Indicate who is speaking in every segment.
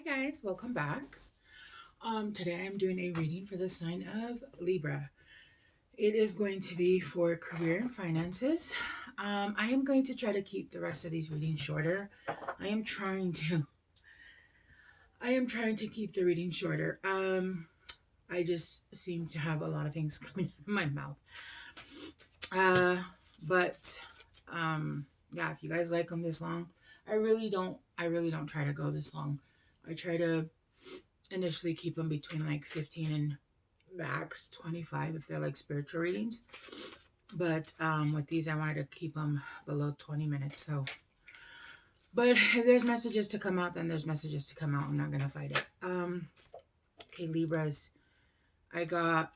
Speaker 1: guys, welcome back. Today I'm doing a reading for the sign of Libra. It is going to be for career and finances. I am going to try to keep the rest of these readings shorter. I am trying to I am trying to keep the reading shorter. I just seem to have a lot of things coming out of my mouth. Uh but yeah, if you guys like them this long, I really don't try to go this long. I try to initially keep them between like 15 and max 25 if they're like spiritual readings. But with these, I wanted to keep them below 20 minutes. So, but if there's messages to come out, then there's messages to come out. I'm not gonna fight it. Okay, Libras. I got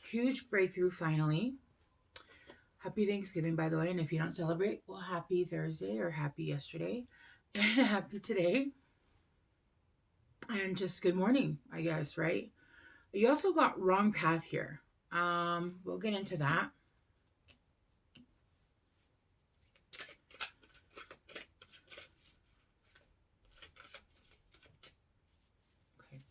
Speaker 1: huge breakthrough finally. Happy Thanksgiving, by the way. And if you don't celebrate, well, happy Thursday or happy yesterday and happy today. And just good morning, I guess, right? You also got wrong path here. We'll get into that. Okay.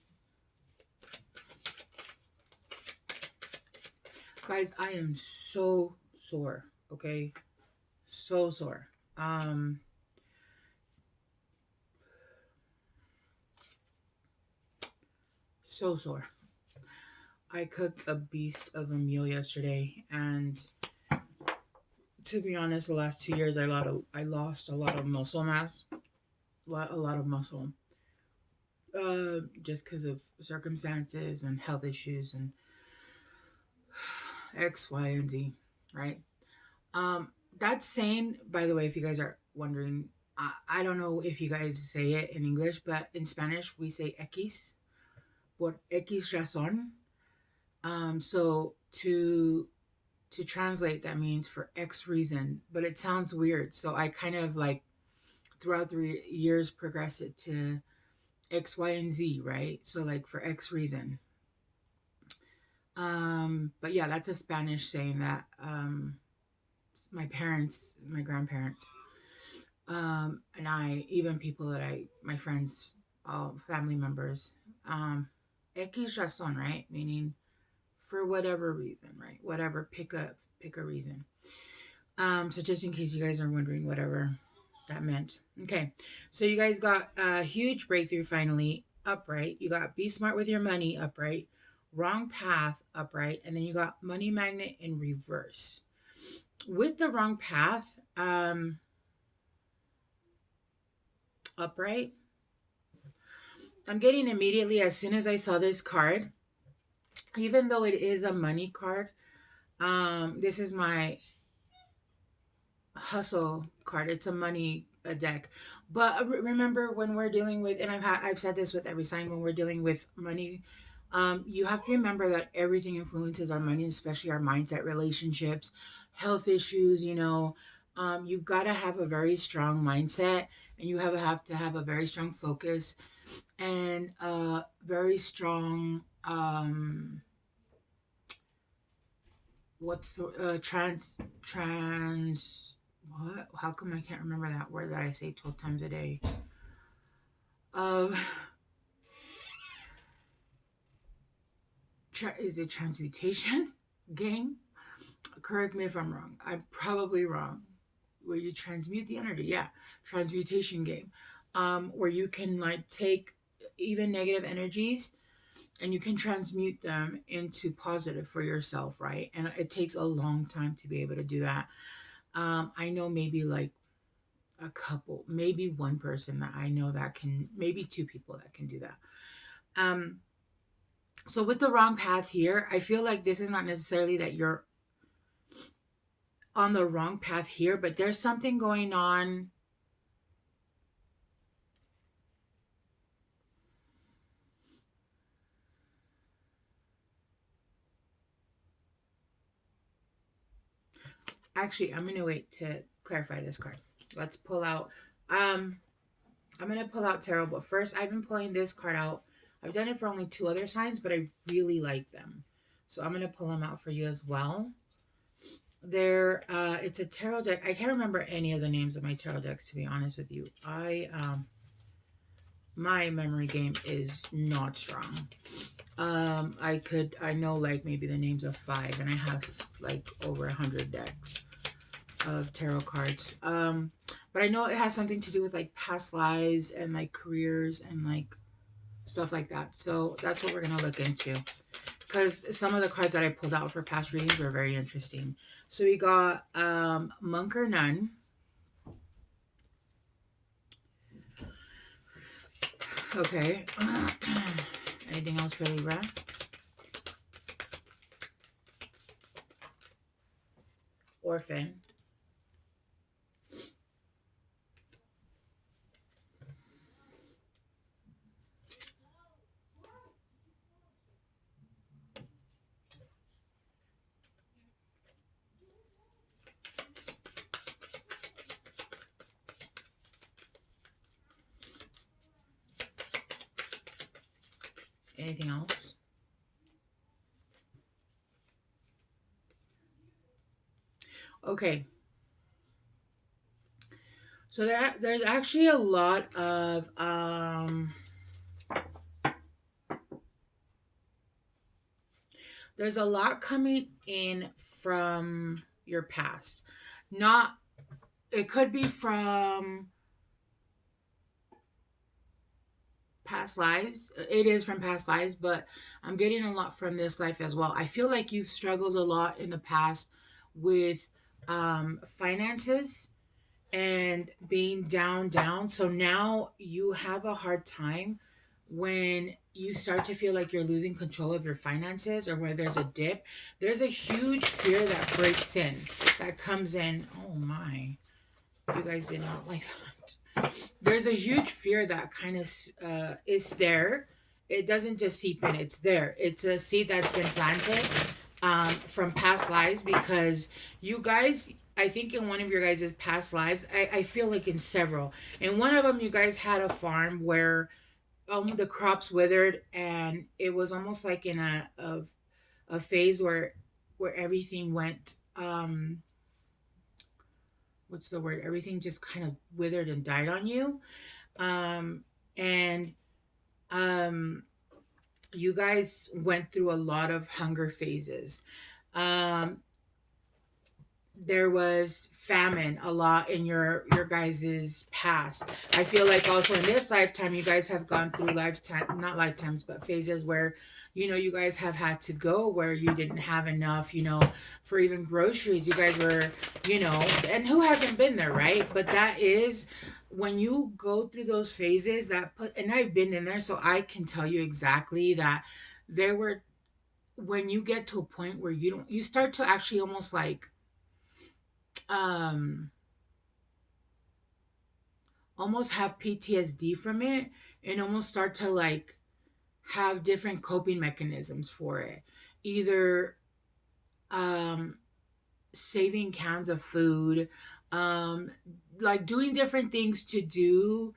Speaker 1: Guys, I am so sore, okay? So sore. So sore. I cooked a beast of a meal yesterday, and to be honest, the last 2 years I lost a lot of muscle mass, a lot of muscle, just because of circumstances and health issues and X, Y, and Z, right? Um, that saying, by the way, if you guys are wondering, I don't know if you guys say it in English, but in Spanish we say X por X razón. So to translate, that means for X reason, but it sounds weird. So I kind of like throughout the years progress it to X, Y, and Z, right? So like for X reason. But yeah, that's a Spanish saying that my parents, my grandparents, and I, even people that my friends, family members, X razón, right? Meaning for whatever reason, right? Whatever, pick a reason. So just in case you guys are wondering, whatever that meant. Okay, so you guys got a huge breakthrough finally, upright. You got be smart with your money, upright. Wrong path, upright, and then you got money magnet in reverse. With the wrong path, upright, I'm getting immediately as soon as I saw this card, even though it is a money card, this is my hustle card. It's a money deck. But remember, when we're dealing with, and I've said this with every sign, when we're dealing with money, you have to remember that everything influences our money, especially our mindset, relationships, health issues. You've got to have a very strong mindset, and you have to have a very strong focus and very strong what's the trans what? How come I can't remember that word that I say 12 times a day? Um, is it transmutation game? Correct me if I'm wrong. I'm probably wrong. Where you transmute the energy, yeah, transmutation game. Where you can like take even negative energies and you can transmute them into positive for yourself, right? And it takes a long time to be able to do that. I know maybe like a couple, maybe one person that I know that can, maybe two people that can do that. Um, so with the wrong path here, I feel like this is not necessarily that you're on the wrong path here, but there's something going on. Actually, I'm gonna wait to clarify this card. Let's pull out. I'm gonna pull out tarot, but first I've been pulling this card out. I've done it for only two other signs, but I really like them, so I'm gonna pull them out for you as well. It's a tarot deck. I can't remember any of the names of my tarot decks, to be honest with you. my memory game is not strong. I know like maybe the names of 5, and I have like over 100 decks of tarot cards. But I know it has something to do with like past lives and like careers and like stuff like that. So that's what we're gonna look into. Because some of the cards that I pulled out for past readings were very interesting. So we got Monk or Nun. Okay. Anything else for Libra? Orphan. Anything else? Okay. So there's actually a lot of there's a lot coming in from your past. Not It could be from past lives. It is from past lives, but I'm getting a lot from this life as well. I feel like you've struggled a lot in the past with finances and being down. So now you have a hard time when you start to feel like you're losing control of your finances, or where there's a dip. There's a huge fear that breaks in, that comes in. Oh my, you guys did not like that. There's a huge fear that kind of is there. It doesn't just seep in, it's there. It's a seed that's been planted from past lives, because you guys, I think in one of your guys' past lives, I feel like in several. In one of them, you guys had a farm where the crops withered, and it was almost like in a phase where everything went, what's the word? Everything just kind of withered and died on you. And um, you guys went through a lot of hunger phases. Um, there was famine a lot in your guys's past. I feel like also in this lifetime, you guys have gone through lifetime, not lifetimes, but phases where you guys have had to go where you didn't have enough, for even groceries. You guys were, and who hasn't been there, right? But that is when you go through those phases that put, and I've been in there, so I can tell you exactly that there were, when you get to a point where you start to actually almost like um almost have PTSD from it, and almost start to like have different coping mechanisms for it. Either um saving cans of food, um like doing different things to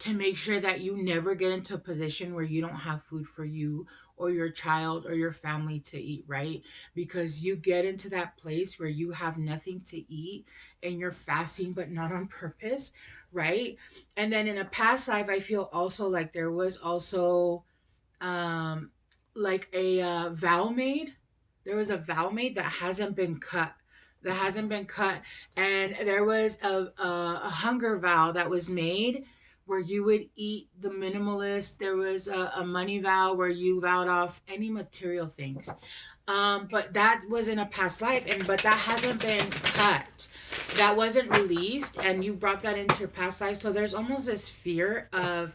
Speaker 1: make sure that you never get into a position where you don't have food for you or your child or your family to eat, right? Because you get into that place where you have nothing to eat and you're fasting, but not on purpose, right? And then in a past life, I feel also like there was also um like a vow made. There was a vow made that hasn't been cut, and there was a hunger vow that was made where you would eat the minimalist. There was a money vow where you vowed off any material things, but that was in a past life, and but that hasn't been cut, that wasn't released, and you brought that into your past life. So there's almost this fear of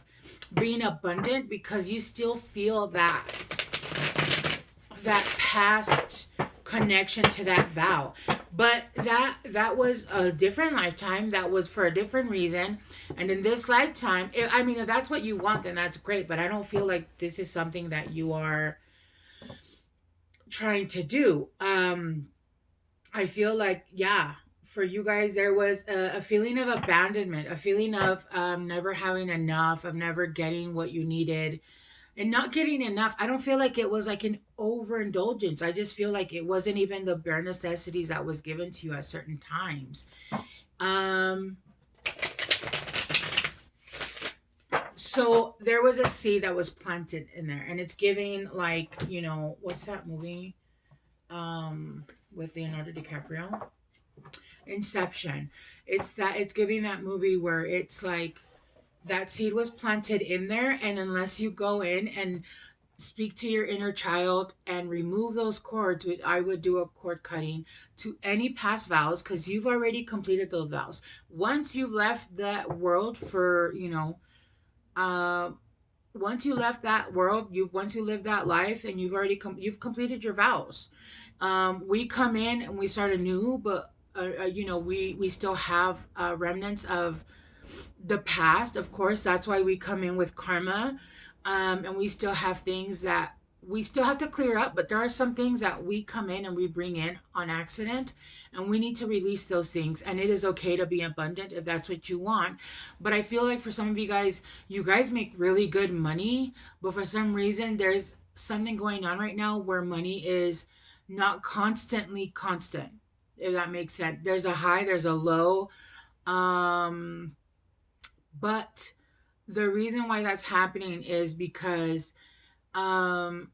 Speaker 1: being abundant because you still feel that past connection to that vow. But that was a different lifetime, that was for a different reason. And in this lifetime, I mean, if that's what you want, then that's great, but I don't feel like this is something that you are trying to do. I feel like, yeah, for you guys, there was a feeling of abandonment, a feeling of never having enough, of never getting what you needed, and not getting enough. I don't feel like it was like an overindulgence. I just feel like it wasn't even the bare necessities that was given to you at certain times. Um, So there was a seed that was planted in there, and it's giving, like, what's that movie with Leonardo DiCaprio? Inception. It's giving that movie where it's like that seed was planted in there, and unless you go in and speak to your inner child and remove those cords, which I would do a cord cutting to any past vows, because you've already completed those vows. Once you've left that world for, uh, once you left that world, once you live that life, and you've completed your vows. We come in and we start anew, but we still have remnants of the past. Of course, that's why we come in with karma, and we still have things that we still have to clear up. But there are some things that we come in and we bring in on accident, and we need to release those things. And it is okay to be abundant if that's what you want. But I feel like for some of you guys make really good money, but for some reason there's something going on right now where money is not constantly constant, if that makes sense. There's a high, there's a low. Um but the reason why that's happening is because um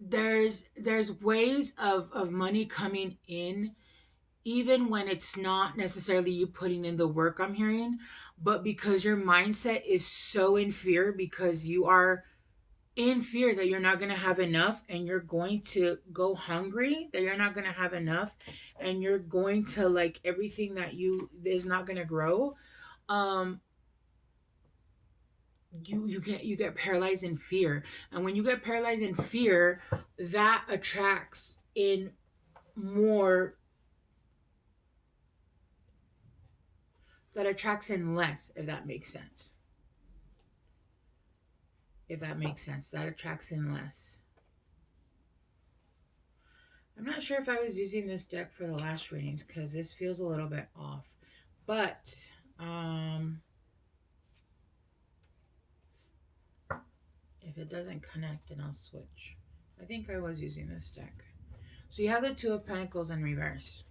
Speaker 1: there's ways of money coming in, even when it's not necessarily you putting in the work, I'm hearing. But because your mindset is so in fear, because you are in fear that you're not going to have enough, and you're going to go hungry, that you're not going to have enough, and you're going to, like, everything that you is not going to grow. um you get paralyzed in fear. And when you get paralyzed in fear, that attracts in more, that attracts in less, if that makes sense. If that makes sense, that attracts in less. I'm not sure if I was using this deck for the last readings, because this feels a little bit off. But if it doesn't connect, then I'll switch. I think I was using this deck. So you have the Two of Pentacles in reverse.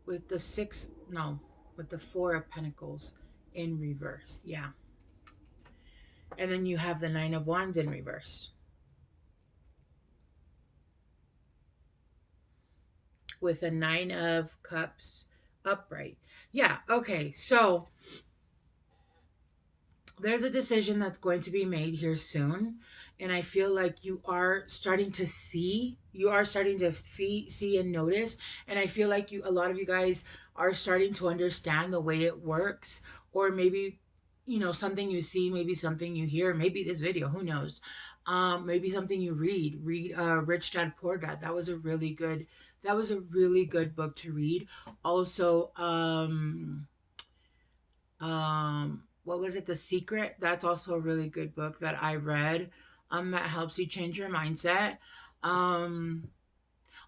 Speaker 1: With the six, no, with the Four of Pentacles in reverse. Yeah. And then you have the Nine of Wands in reverse. With a Nine of Cups upright. Yeah, okay. So there's a decision that's going to be made here soon. And I feel like you are starting to see, see and notice. And I feel like a lot of you guys are starting to understand the way it works. Or maybe, something you see, maybe something you hear, maybe this video, who knows? Maybe something you read. Rich Dad Poor Dad. That was a really good book to read. Also, what was it, The Secret? That's also a really good book that I read, that helps you change your mindset. um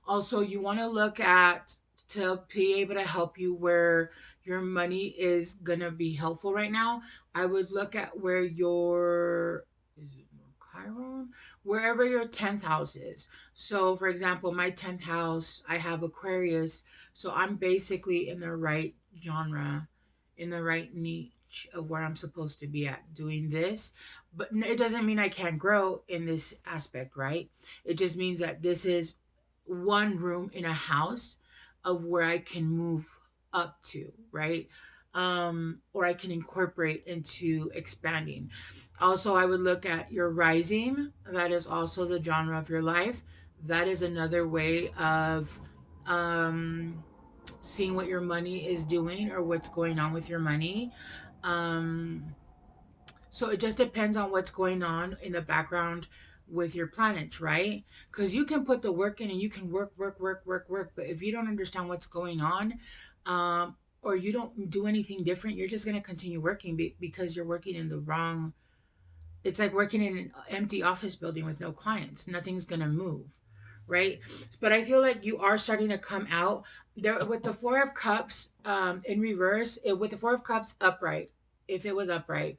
Speaker 1: Also, you want to look at, to be able to help you where your money is gonna be helpful right now. I would look at where your, is it Chiron, wherever your 10th house is. So for example, my 10th house, I have Aquarius, so I'm basically in the right genre, in the right niche of where I'm supposed to be at doing this. But it doesn't mean I can't grow in this aspect, right? It just means that this is one room in a house of where I can move up to, right? Or I can incorporate into expanding. Also, I would look at your rising. That is also the genre of your life. That is another way of um, seeing what your money is doing or what's going on with your money. Um, so it just depends on what's going on in the background with your planets, right? Because you can put the work in and you can work, work, work, work, work. But if you don't understand what's going on, or you don't do anything different, you're just going to continue working because you're working in the wrong. It's like working in an empty office building with no clients. Nothing's going to move, right? But I feel like you are starting to come out there with the Four of Cups in reverse, with the Four of Cups upright. If it was upright,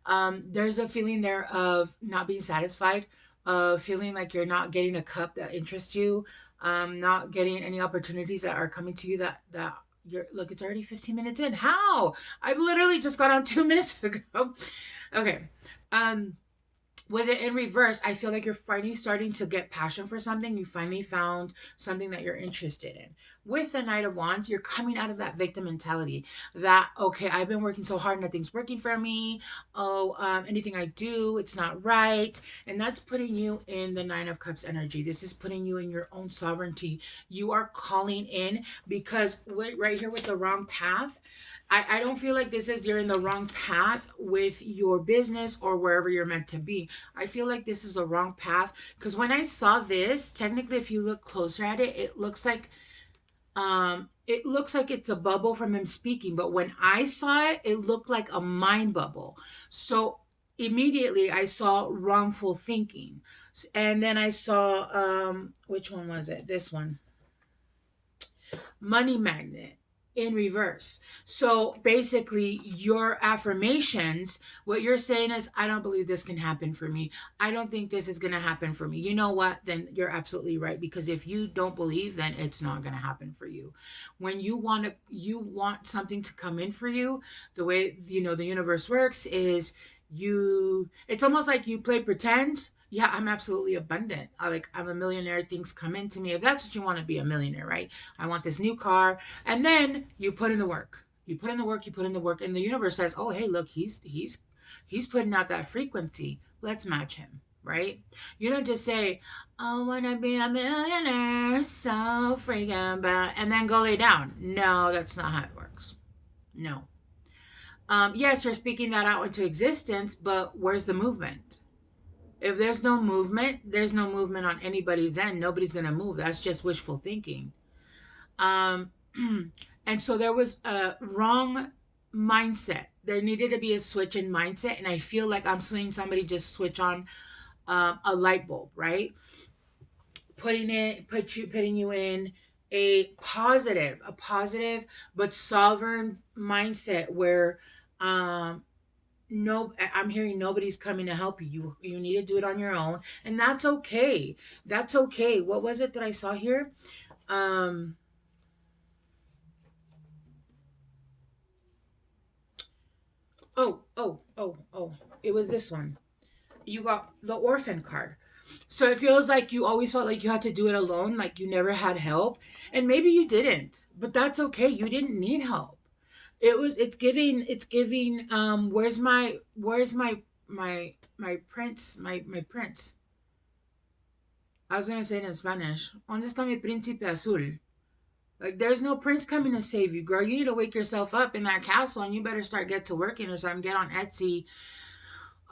Speaker 1: There's a feeling there of not being satisfied, of feeling like you're not getting a cup that interests you, not getting any opportunities that are coming to you that you're, look, it's already 15 minutes in. How? I've literally just got on 2 minutes ago. Okay. Um, with it in reverse, I feel like you're finally starting to get passion for something. You finally found something that you're interested in. With the Knight of Wands, you're coming out of that victim mentality that, okay, I've been working so hard, nothing's working for me. Oh, anything I do, it's not right. And that's putting you in the Nine of Cups energy. This is putting you in your own sovereignty. You are calling in because right here with the wrong path, I don't feel like this is you're in the wrong path with your business or wherever you're meant to be. I feel like this is the wrong path because when I saw this, technically, if you look closer at it, it looks like it's a bubble from him speaking. But when I saw it, it looked like a mind bubble. So immediately I saw wrongful thinking, and then I saw which one was it? This one, money magnet in reverse. So basically, your affirmations, what you're saying is, I don't believe this can happen for me. I don't think this is going to happen for me. You know what? Then you're absolutely right. Because if you don't believe, then it's not going to happen for you. When you want something to come in for you, the way, the universe works is it's almost like you play pretend. Yeah, I'm absolutely abundant. I'm a millionaire. Things come into me. If that's what you want to be, a millionaire, right? I want this new car. And then you put in the work. You put in the work, you put in the work, and the universe says, "Oh, hey, look, he's putting out that frequency. Let's match him." Right? You don't just say, "I wanna be a millionaire, so freaking bad," and then go lay down. No, that's not how it works. No. Yes, you're speaking that out into existence, but where's the movement? If there's no movement, there's no movement on anybody's end. Nobody's gonna move. That's just wishful thinking. Um, and so there was a wrong mindset. There needed to be a switch in mindset, and I feel like I'm seeing somebody just switch on a light bulb, right? Putting you in a positive but sovereign mindset where no, I'm hearing nobody's coming to help you. You need to do it on your own, and that's okay. That's okay. What was it that I saw here? Um, oh. It was this one. You got the orphan card. So it feels like you always felt like you had to do it alone, like you never had help. And maybe you didn't, but that's okay. You didn't need help. It's giving where's my prince, my prince. I was gonna say it in Spanish. ¿Dónde está mi príncipe azul? Like, there's no prince coming to save you, girl. You need to wake yourself up in that castle, and you better get to working or something. Get on Etsy.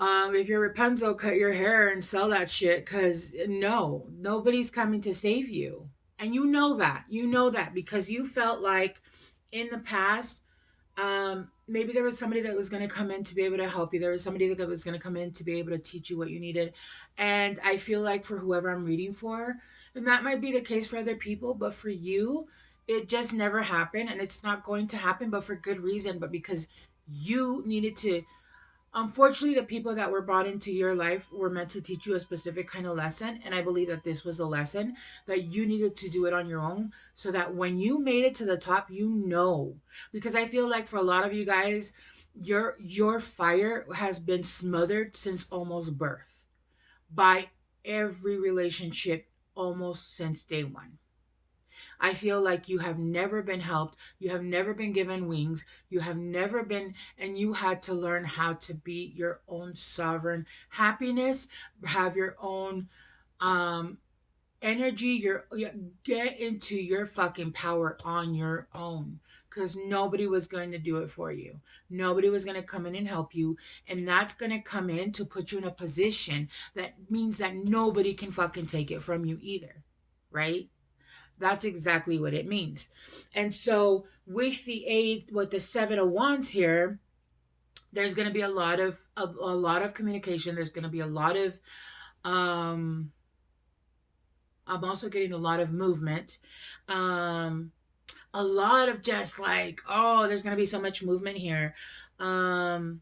Speaker 1: If you're Rapunzel, cut your hair and sell that shit. Cause no, nobody's coming to save you, and you know that. You know that because you felt like in the past, maybe there was somebody that was going to come in to be able to help you. There was somebody that was going to come in to be able to teach you what you needed. And I feel like for whoever I'm reading for, and that might be the case for other people, but for you, it just never happened, and it's not going to happen, but for good reason. But because you needed to, unfortunately, the people that were brought into your life were meant to teach you a specific kind of lesson. And I believe that this was a lesson that you needed to do it on your own so that when you made it to the top, you know. Because I feel like for a lot of you guys, your fire has been smothered since almost birth by every relationship almost since day one. I feel like you have never been helped. You have never been given wings. You have never been, and you had to learn how to be your own sovereign happiness, have your own energy, get into your fucking power on your own. Because nobody was going to do it for you. Nobody was going to come in and help you. And that's going to come in to put you in a position that means that nobody can fucking take it from you either. Right? That's exactly what it means. And so with the 7 of Wands here, there's going to be a lot of communication. There's going to be a lot of um I'm also getting a lot of movement. A lot of just like, oh, there's going to be so much movement here. Um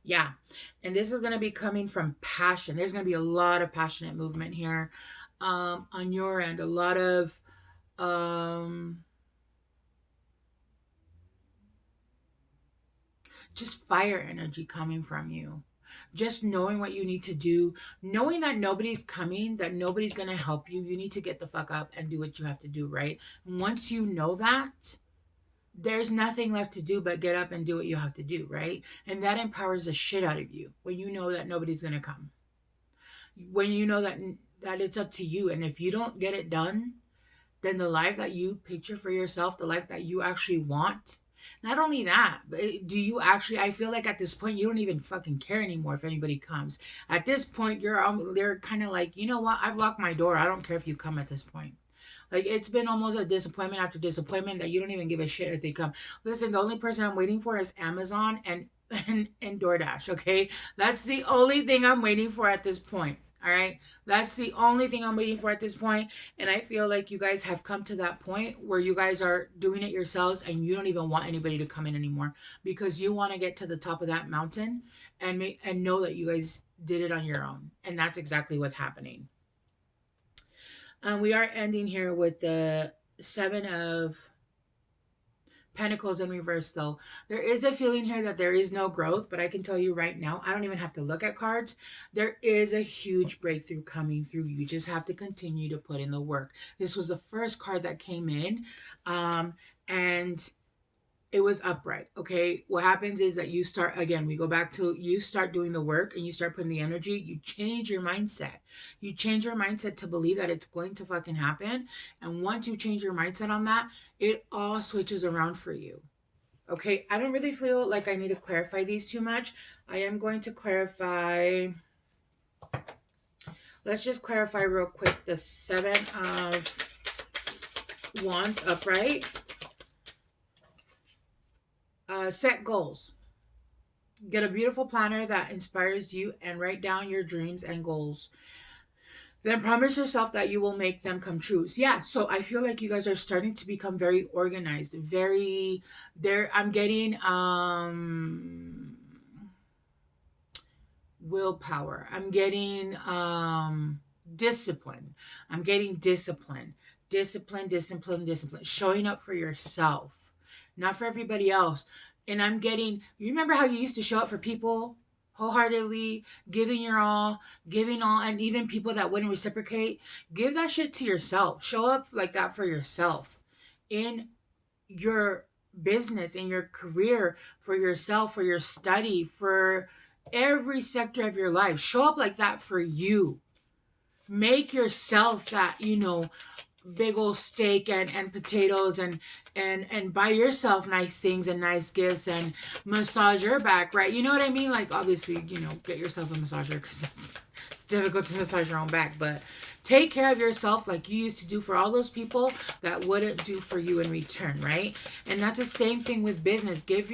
Speaker 1: Yeah. And this is going to be coming from passion. There's going to be a lot of passionate movement here on your end. A lot of um, just fire energy coming from you. Just knowing what you need to do, knowing that nobody's coming, that nobody's going to help you. You need to get the fuck up and do what you have to do, right? And once you know that, there's nothing left to do but get up and do what you have to do, right? And that empowers the shit out of you when you know that nobody's going to come. When you know that it's up to you, and if you don't get it done, then the life that you picture for yourself, the life that you actually want, not only that, but do you actually, I feel like at this point you don't even fucking care anymore if anybody comes. At this point they're kind of like, you know what, I've locked my door, I don't care if you come at this point. Like, it's been almost a disappointment after disappointment that you don't even give a shit if they come. Listen, the only person I'm waiting for is Amazon and DoorDash, okay? That's the only thing I'm waiting for at this point. All right? That's the only thing I'm waiting for at this point. And I feel like you guys have come to that point where you guys are doing it yourselves and you don't even want anybody to come in anymore because you want to get to the top of that mountain and know that you guys did it on your own. And that's exactly what's happening. We are ending here with the Seven of Pentacles in reverse, though. There is a feeling here that there is no growth, but I can tell you right now, I don't even have to look at cards. There is a huge breakthrough coming through. You just have to continue to put in the work. This was the first card that came in, and it was upright. Okay, what happens is that you start, again, we go back to, you start doing the work and you start putting the energy. You change your mindset. You change your mindset to believe that it's going to fucking happen. And once you change your mindset on that, it all switches around for you. Okay, I don't really feel like I need to clarify these too much. I am going to clarify, let's just clarify real quick the Seven of Wands upright. Set goals. Get a beautiful planner that inspires you and write down your dreams and goals. Then promise yourself that you will make them come true. Yeah, so I feel like you guys are starting to become very organized, very there. I'm getting willpower. I'm getting discipline. I'm getting discipline. Discipline, discipline, discipline. Showing up for yourself, not for everybody else. And I'm getting, you remember how you used to show up for people wholeheartedly, giving all, and even people that wouldn't reciprocate? Give that shit to yourself. Show up like that for yourself in your business, in your career, for yourself, for your study, for every sector of your life. Show up like that for you. Make yourself that, big old steak and potatoes and buy yourself nice things and nice gifts and massage your back, right? You know what I mean? Like, obviously, get yourself a massager because it's difficult to massage your own back, but take care of yourself like you used to do for all those people that wouldn't do for you in return, right? And that's the same thing with business. Give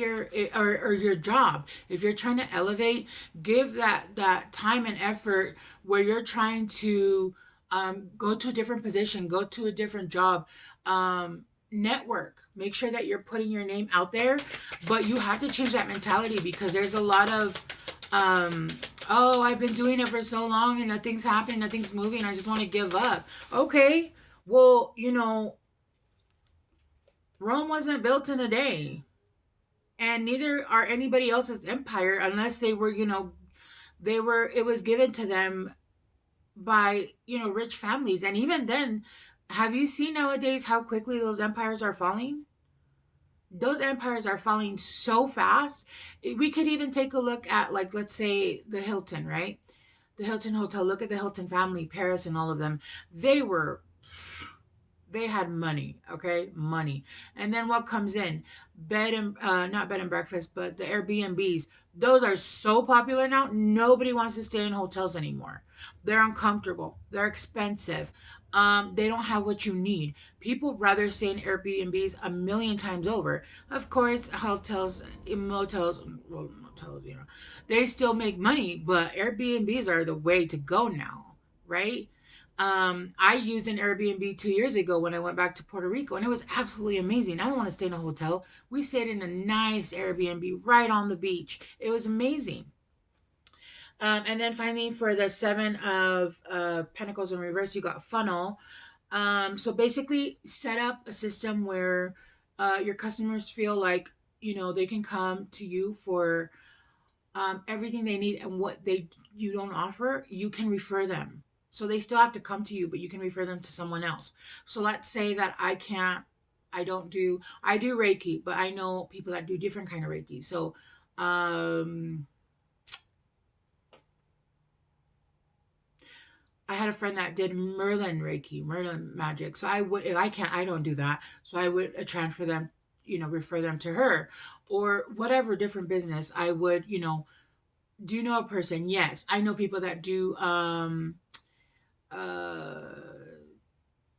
Speaker 1: or your job. If you're trying to elevate, give that time and effort where you're trying to go to a different position, go to a different job, network. Make sure that you're putting your name out there, but you have to change that mentality because there's a lot of oh, I've been doing it for so long and nothing's happening, nothing's moving, I just want to give up. Okay, well, Rome wasn't built in a day, and neither are anybody else's empire unless they were, it was given to them by, rich families. And even then, have you seen nowadays how quickly those empires are falling? Those empires are falling so fast. We could even take a look at, like, let's say the Hilton, right? The Hilton Hotel. Look at the Hilton family, Paris and all of them. They had money, okay? Money. And then what comes in? Not bed and breakfast, but the Airbnbs. Those are so popular now. Nobody wants to stay in hotels anymore. They're uncomfortable. They're expensive. They don't have what you need. People rather stay in Airbnbs a million times over. Of course, hotels, motels, well, motels, they still make money, but Airbnbs are the way to go now, right? I used an Airbnb 2 years ago when I went back to Puerto Rico, and it was absolutely amazing. I don't want to stay in a hotel. We stayed in a nice Airbnb right on the beach. It was amazing. And then finally, for the Seven of Pentacles in reverse, you got funnel. So basically, set up a system where your customers feel like, you know, they can come to you for everything they need, and what they you don't offer, you can refer them. So they still have to come to you, but you can refer them to someone else. So let's say that I do Reiki, but I know people that do different kind of Reiki. So I had a friend that did Merlin Reiki, Merlin magic. So I would, if I can't, I don't do that. So I would transfer them, you know, refer them to her, or whatever different business. I would, you know, do you know a person? Yes, I know people that do. Uh,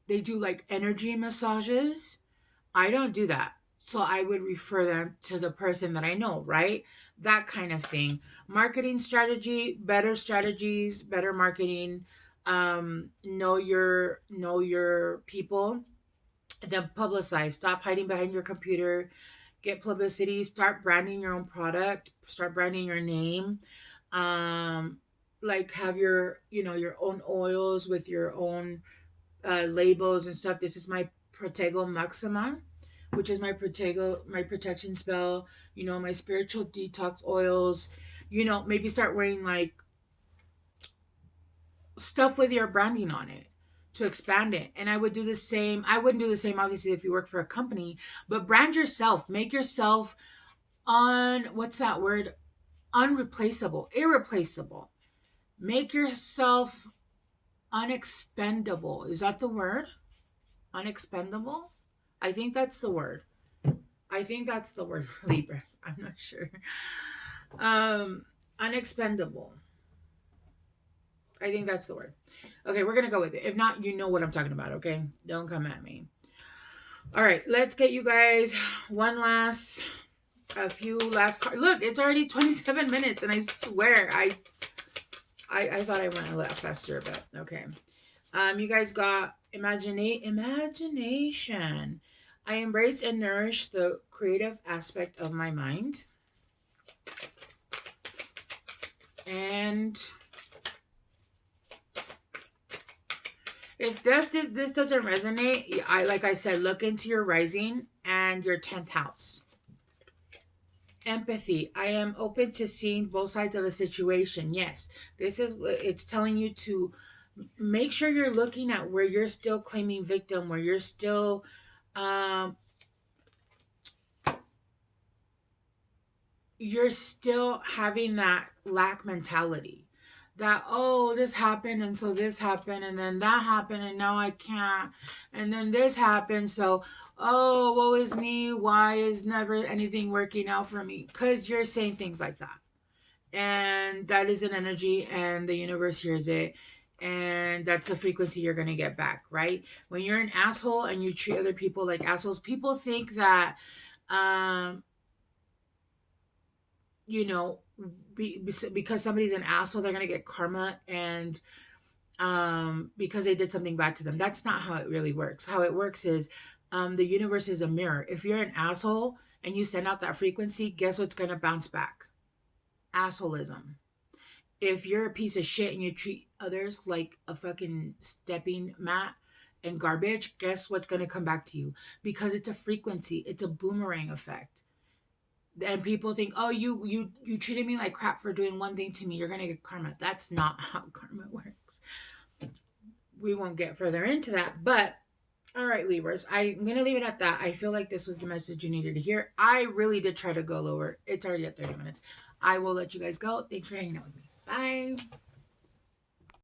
Speaker 1: they do like energy massages. I don't do that. So I would refer them to the person that I know, right? That kind of thing. Marketing strategy, better strategies, better marketing. Know your people. Then publicize. Stop hiding behind your computer. Get publicity. Start branding your own product. Start branding your name. Um, like have your, you know, your own oils with your own labels and stuff. This is my Protego Maxima, which is my Protego, my protection spell. You know, my spiritual detox oils. You know, maybe start wearing like stuff with your branding on it to expand it. And I would do the same. I wouldn't do the same, obviously, if you work for a company, but brand yourself. Make yourself what's that word? Unreplaceable, irreplaceable. Make yourself unexpendable. Is that the word? Unexpendable? I think that's the word. I think that's the word for Libras. I'm not sure. Unexpendable. I think that's the word. Okay, we're gonna go with it. If not, you know what I'm talking about. Okay, don't come at me. All right, let's get you guys a few last cards. Look, it's already 27 minutes, and I swear I thought I went a lot faster, but okay. You guys got imagination. I embrace and nourish the creative aspect of my mind. And if this doesn't resonate, like I said, look into your rising and your 10th house. Empathy. I am open to seeing both sides of a situation. Yes, it's telling you to make sure you're looking at where you're still claiming victim, where you're still having that lack mentality, that, oh, this happened and so this happened and then that happened and now I can't, and then this happened, so oh, woe is me, why is never anything working out for me? Because you're saying things like that, and that is an energy, and the universe hears it, and that's the frequency you're going to get back, right? When you're an asshole and you treat other people like assholes, people think that you know, because somebody's an asshole, they're gonna get karma, and because they did something bad to them. That's not how it really works. How it works is, the universe is a mirror. If you're an asshole and you send out that frequency, guess what's gonna bounce back? Assholism. If you're a piece of shit and you treat others like a fucking stepping mat and garbage, guess what's gonna come back to you? Because it's a frequency. It's a boomerang effect. And people think, oh, you treated me like crap for doing one thing to me, you're gonna get karma. That's not how karma works. We won't get further into that, but all right, Libras, I'm gonna leave it at that. I feel like this was the message you needed to hear. I really did try to go lower. It's already at 30 minutes. I will let you guys go. Thanks for hanging out with me. Bye.